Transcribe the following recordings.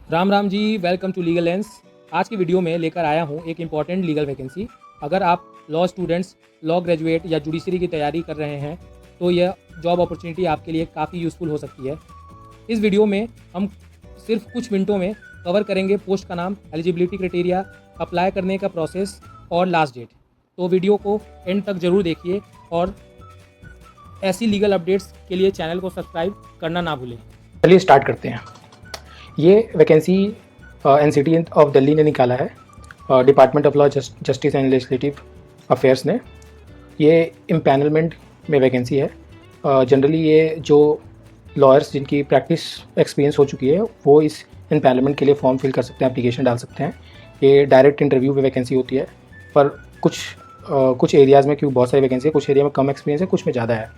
Ram Ram ji, welcome to legal lens. आज की video में लेकर आया हूँ एक इम्पॉर्टेंट लीगल वैकेंसी। अगर आप लॉ स्टूडेंट्स, लॉ ग्रेजुएट या जुडिशरी की तैयारी कर रहे हैं तो यह जॉब अपॉर्चुनिटी आपके लिए काफ़ी यूज़फुल हो सकती है। इस वीडियो में हम सिर्फ कुछ मिनटों में कवर करेंगे पोस्ट का नाम, एलिजिबिलिटी क्राइटेरिया, अप्लाई करने का प्रोसेस और लास्ट डेट। तो वीडियो को एंड तक ज़रूर देखिए और ऐसी लीगल अपडेट्स के लिए चैनल को सब्सक्राइब करना ना भूलें। चलिए स्टार्ट करते हैं। ये वैकेंसी एनसीटी ऑफ दिल्ली ने निकाला है, department of law justice and legislative affairs ने। ये इम्पैनलमेंट में वैकेंसी है। जनरली ये जो लॉयर्स जिनकी प्रैक्टिस एक्सपीरियंस हो चुकी है वो इस इम्पैनलमेंट के लिए फॉर्म फिल कर सकते हैं, एप्लीकेशन डाल सकते हैं। ये डायरेक्ट इंटरव्यू पे वैकेंसी होती है, पर कुछ एरियाज़ में, क्योंकि बहुत सारी वैकेंसी है, कुछ एरिया में कम एक्सपीरियंस है, कुछ में ज़्यादा है।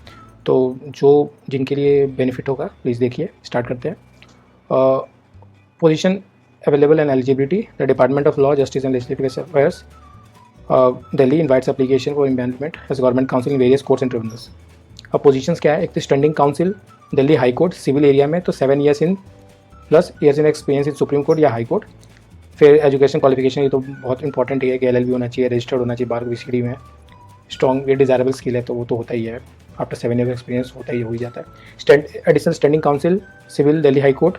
तो जो जिनके लिए बेनिफिट होगा प्लीज़ देखिए। स्टार्ट करते हैं। Position available and eligibility. The Department of Law, Justice and Legislative Affairs, Delhi invites application for empanelment as government counsel in various courts and tribunals. अब पोजीशंस क्या है? एक तो standing counsel Delhi high court civil area में, तो 7 years in plus years in experience in supreme court या high court. फिर education qualification, ये तो बहुत इंपॉर्टेंट है कि LLB होना चाहिए, रजिस्टर्ड होना चाहिए बार BCD में, स्ट्रॉन्ग, ये डिज़ायरेबल स्किल है तो वो तो होता ही है। आफ्टर 7 ईयर एक्सपीरियंस होता ही हो ही जाता है। Additional standing counsel civil Delhi high court,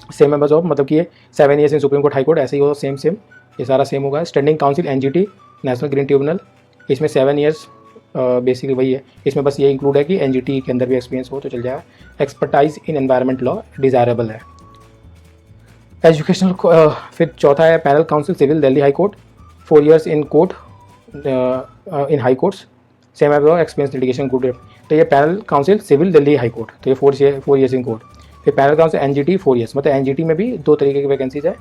same members of, मतलब कि ये 7 years in supreme court high court, ऐसे ही होगा, सेम ये सारा सेम होगा। Standing counsel NGT national green tribunal, इसमें 7 ईयर्स बेसिकली वही है। इसमें बस ये इंक्लूड है कि NGT के अंदर भी एक्सपीरियंस हो तो चल जाएगा। Expertise in environment law desirable है। एजुकेशनल फिर चौथा है panel counsel civil Delhi high court, 4 years in court in high courts, same as experience litigation good. तो ये panel counsel civil Delhi high court, तो ये 4 ईयर्स इन कोर्ट। फिर पैनल काउंसिल NGT 4 ईयर्स, मतलब NGT में भी 2 तरीके की वैकेंसीज है।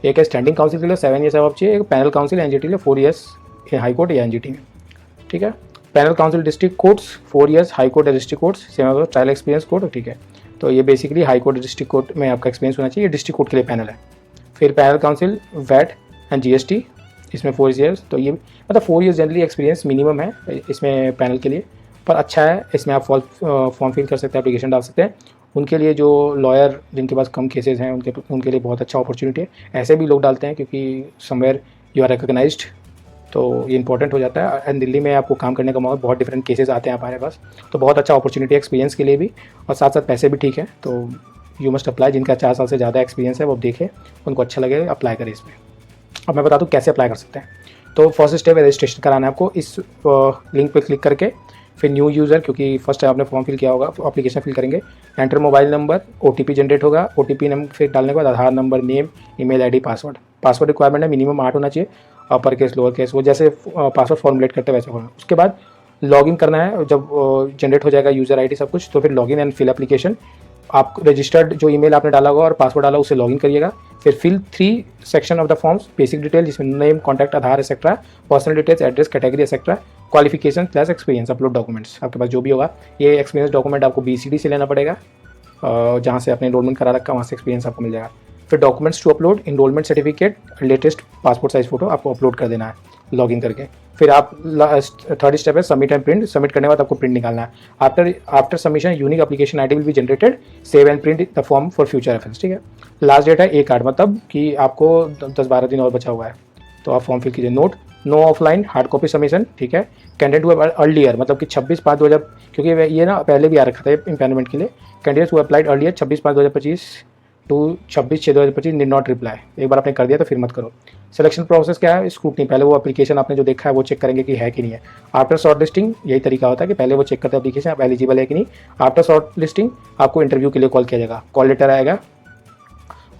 एक है स्टैंडिंग काउंसिल के लिए 7 ईयर्स अब चाहिए, एक पैनल काउंसिल NGT के लिए 4 ईयर्स हाई कोर्ट या NGT में, ठीक है। Panel council district courts 4 years, high court या district courts same trial experience court, ठीक है। तो ये basically high court district court में आपका एक्सपीरियंस होना चाहिए, डिस्ट्रिक्ट कोर्ट के लिए पैनल है। फिर panel counsel VAT and GST, इसमें 4 ईयर्स, तो ये मतलब 4 ईयर्स जनरली एक्सपीरियंस मिनिमम है इसमें पैनल के लिए, पर अच्छा है। इसमें आप फॉर्म फिल कर सकते हैं, एप्लीकेशन डाल सकते हैं। उनके लिए जो लॉयर जिनके पास कम केसेस हैं उनके लिए बहुत अच्छा अपॉर्चुनिटी है। ऐसे भी लोग डालते हैं क्योंकि समवेयर यू आर रिकॉग्नाइज्ड, तो ये इंपॉर्टेंट हो जाता है। एंड दिल्ली में आपको काम करने का मौका, बहुत डिफरेंट केसेस आते हैं हमारे पास, तो बहुत अच्छा अपॉर्चुनिटी है एक्सपीरियंस के लिए भी, और साथ साथ पैसे भी ठीक है। तो यू मस्ट अप्लाई। जिनका 4 साल से ज़्यादा एक्सपीरियंस है वो देखें, उनको अच्छा लगे अप्लाई करें इसमें। अब मैं बता दूँ कैसे अप्लाई कर सकते हैं। तो फर्स्ट स्टेप है रजिस्ट्रेशन कराना है आपको। इस लिंक पर क्लिक करके फिर न्यू यूज़र, क्योंकि फर्स्ट टाइम आपने फॉर्म फिल किया होगा, एप्लीकेशन फिल करेंगे। Enter mobile number, OTP generate होगा। OTP नंबर फिर डालने के बाद Aadhaar number, name, email ID, password requirement है, मिनिमम 8 होना चाहिए, अपर केस लोअर केस, वो जैसे पासवर्ड फॉर्मुलेट करते हैं वैसे होना। उसके बाद लॉगिन करना है। जब जनरेट हो जाएगा यूज़र ID सब कुछ, तो फिर लॉगिन एंड फिल एप्लीकेशन। आप रजिस्टर्ड जो ईमेल आपने डाला होगा और पासवर्ड डाला उससे लॉगिन करिएगा। फिर fill 3 section of the forms, basic detail जिसमें name, contact, Aadhaar etcetera, personal details, address, category etcetera, qualification plus experience, upload documents, आपके पास जो भी होगा। ये एक्सपीरियंस डॉक्यूमेंट आपको BCD से लेना पड़ेगा, जहाँ से आपने एनरोलमेंट करा रखा वहाँ से एक्सपीरियंस आपको मिल जाएगा। फिर documents to upload, enrollment certificate, latest passport size photo आपको अपलोड कर देना है लॉगिन करके। फिर आप थर्ड स्टेप है सबमिट एंड प्रिंट। सबमिट करने के बाद आपको प्रिंट निकालना है। After submission unique application ID will be generated, save and print the form for future reference, ठीक है। लास्ट डेट है 1 आठ, मतलब कि आपको 10-12 दिन और बचा हुआ है, तो आप फॉर्म फिल कीजिए। Note, no offline hard copy submission, ठीक है। कैंडिडेट हुआ अर्लियर, मतलब कि 26/5/2000, क्योंकि ये ना पहले भी आ रखा था इम्पैनलमेंट के लिए। Candidates who applied earlier 26/5/2025 to 26/6/2025 did not reply. एक बार आपने कर दिया तो फिर मत करो। सिलेक्शन प्रोसेस क्या है? स्क्रूटनी, पहले वो एप्लीकेशन आपने जो देखा है वो चेक करेंगे कि है कि नहीं है। आफ्टर शॉर्ट लिस्टिंग यही तरीका होता है कि पहले वो चेक करते हैं एप्लीकेशन आप एलिजिबल है कि नहीं। आफ्टर शॉर्ट लिस्टिंग आपको इंटरव्यू के लिए कॉल किया जाएगा, कॉल लेटर आएगा।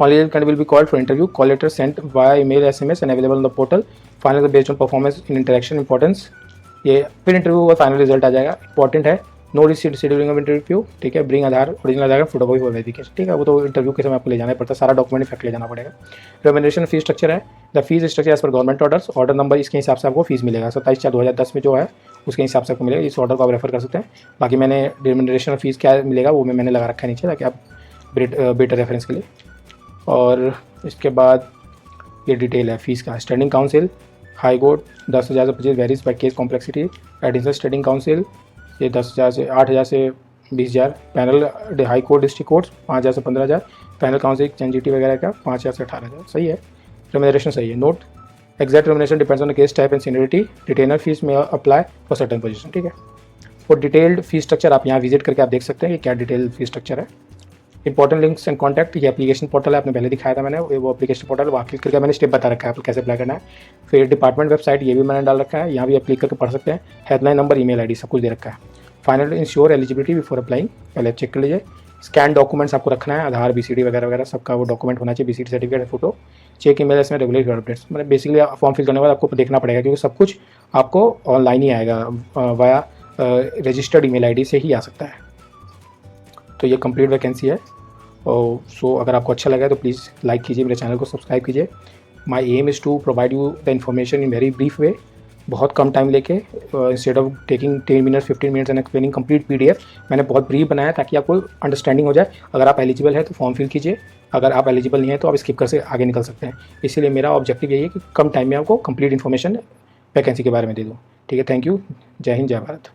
Only candidate will be called for interview. Call letter sent via email, SMS and available on the portal. Final based on performance in interaction importance. ये फिर interview हुआ, final result आ जाएगा। Important है, no receipt scheduling of interview, ठीक है। Bring Aadhaar, original Aadhaar, photocopy for verification, ठीक है। वो तो इंटरव्यू के समय आपको ले जाना पड़ता है, सारा डॉक्यूमेंट इफेक्ट ले जाना पड़ेगा। रेम्यूनरेशन फीस स्ट्रक्चर है, the fees structure as per government orders, order number इसके हिसाब से आपको फीस मिलेगा। 27/4/2010 में जो है उसके हिसाब से आपको मिलेगा। इस ऑर्डर को आप रेफर कर सकते हैं। बाकी मैंने रेम्यूनरेशन फीस क्या मिलेगा वो मैंने लगा रखा है नीचे, ताकि आप बेटर रेफरेंस के लिए। और इसके बाद ये डिटेल है फीस का। स्टैंडिंग काउंसिल हाई कोर्ट 10,000 से 25 varies by case complexity. Additional standing council ये 10,000 से 8,000 से 20,000। Panel high court district courts 5,000 से 15,000। पैनल काउंसिल एनजीटी वगैरह का 5,000 से 18,000 सही है। रेम्यूनरेशन सही है। Note exact remuneration depends on the case type and seniority. Retainer fees में अप्लाई फॉर सर्टेन पोजीशन, ठीक है। और डिटेल्ड फी स्ट्रक्चर आप यहाँ विजिट करके आप देख सकते हैं कि क्या डिटेल फी स्ट्रक्चर है। इंपॉर्टेंट लिंक्स एंड कॉन्टैक्ट, ये एप्लीकेशन पोर्टल है, आपने पहले दिखाया था मैंने, वो एप्लीकेशन पोर्टल वहाँ क्लिक करके मैंने स्टेप बता रखा है आप कैसे अप्लाई करना है। फिर डिपार्टमेंट वेबसाइट ये भी मैंने डाल रखा है, यहाँ भी आप क्लिक करके पढ़ सकते हैं। हेल्पलाइन नंबर, ईमेल आईडी सब कुछ दे रखा है। Final ensure eligibility before applying, पहले चेक कर लीजिए। स्कैन डॉक्यूमेंट्स आपको रखना है, आधार बीसीडी वगैरह वगैरह सबका वो डॉक्यूमेंट होना चाहिए, BCD certificate, photo. Check email इसमें रेगुलर अपडेट्स, मतलब बेसिकली फॉर्म फिल करने के बाद आपको देखना पड़ेगा क्योंकि सब कुछ आपको ऑनलाइन ही आएगा, वाया रजिस्टर्ड ईमेल आईडी से ही आ सकता है। तो ये कंप्लीट वैकेंसी है। और सो अगर आपको अच्छा लगा तो प्लीज़ लाइक कीजिए, मेरे चैनल को सब्सक्राइब कीजिए। My aim is to provide you the information in very brief way, बहुत कम टाइम लेके, instead of taking 10 minutes 15 minutes and explaining complete PDF, मैंने बहुत ब्रीफ बनाया ताकि आपको अंडरस्टैंडिंग हो जाए। अगर आप एलिजिबल है तो फॉर्म फिल कीजिए, अगर आप एलिजिबल नहीं है तो आप स्किप कर से आगे निकल सकते हैं। इसीलिए मेरा ऑब्जेक्टिव यही है कि कम टाइम में आपको कंप्लीट इन्फॉर्मेशन वैकेंसी के बारे में दे दूँ, ठीक है। थैंक यू, जय हिंद, जय भारत।